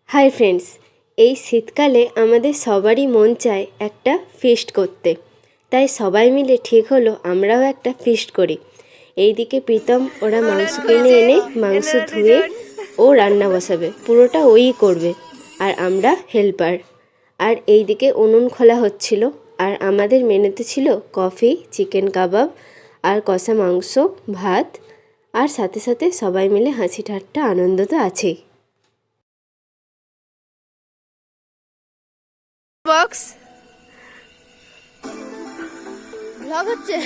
Hi friends, এই শীতকালে আমাদের সবারই মন চায় একটা ফিস্ট করতে। তাই সবাই মিলে ঠিক হলো আমরাও একটা ফিস্ট করি। এইদিকে প্রীতম ওরা মাংস কিনে এনে মাংস ধুয়ে ও রান্না বসাবে, পুরোটা ওই করবে আর আমরা হেল্পার। আর এইদিকে উনুন খোলা হচ্ছিল। আর আমাদের মেনুতে ছিল কফি, চিকেন কাবাব আর কষা মাংস, ভাত, আর সাথে সাথে সবাই মিলে হাসি ঠাট্টা আনন্দ তো আছেই। বক্স ব্লগ হচ্ছে।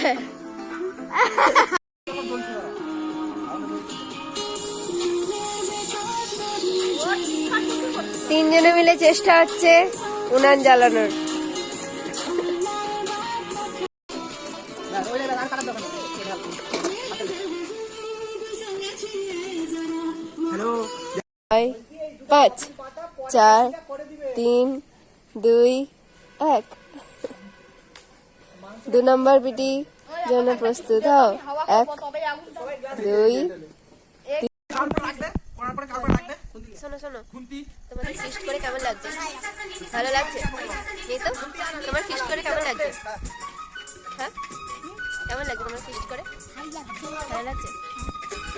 তিনজনে মিলে চেষ্টা হচ্ছে উনান জ্বালানোর। পাঁচ, চার, তিন, দুই, এক। 2 নম্বর বিটি জন্য প্রস্তুত হও। 1, 2। শোনো শোনো, তোমাদের ফিস্ট করে কেমন লাগছে? ভালো লাগছে? এই তো তোমার ফিস্ট করে কেমন লাগছে? হ্যাঁ, কেমন লাগছে তোমার ফিস্ট করে? ভালো লাগছে?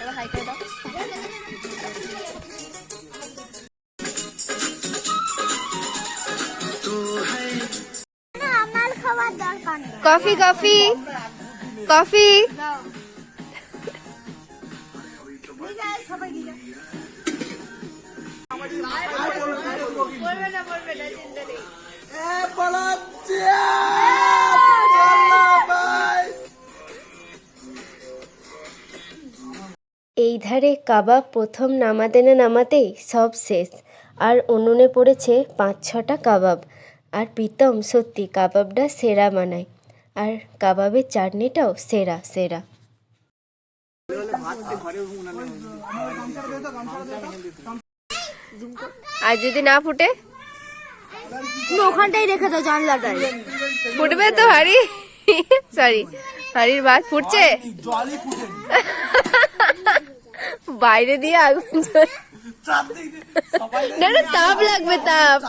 এবার হাই করে দাও। Coffee coffee coffee. এই ধারে কাবাব প্রথম নামাতে না নামাতেই সব শেষ। আর উনুনে পড়েছে 5-6টা কাবাব। আর প্রীতম সত্যি কাবাবটা সেরা বানায়। আর কাবাবের চাটনিটাও সেরা সেরা। আর যদি না ফুটে ওখানটাই রেখে দাও, জানলাটাই ফুটবে তো। হাড়ি সরি, হাড়ির ভাত ফুটছে, বাইরে দিয়ে আগুন না না, তাপ লাগবে, তাপ।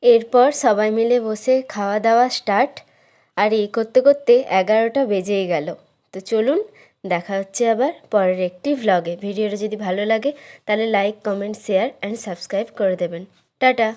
এরপর সবাই মিলে বসে খাওয়া দাওয়া স্টার্ট। আর এই করতে করতে 11টা বেজেই গেল। তো চলুন, দেখা হচ্ছে আবার পরের একটি ভ্লগে। ভিডিওটা যদি ভালো লাগে তাহলে like, comment, share and subscribe করে দেবেন। টাটা।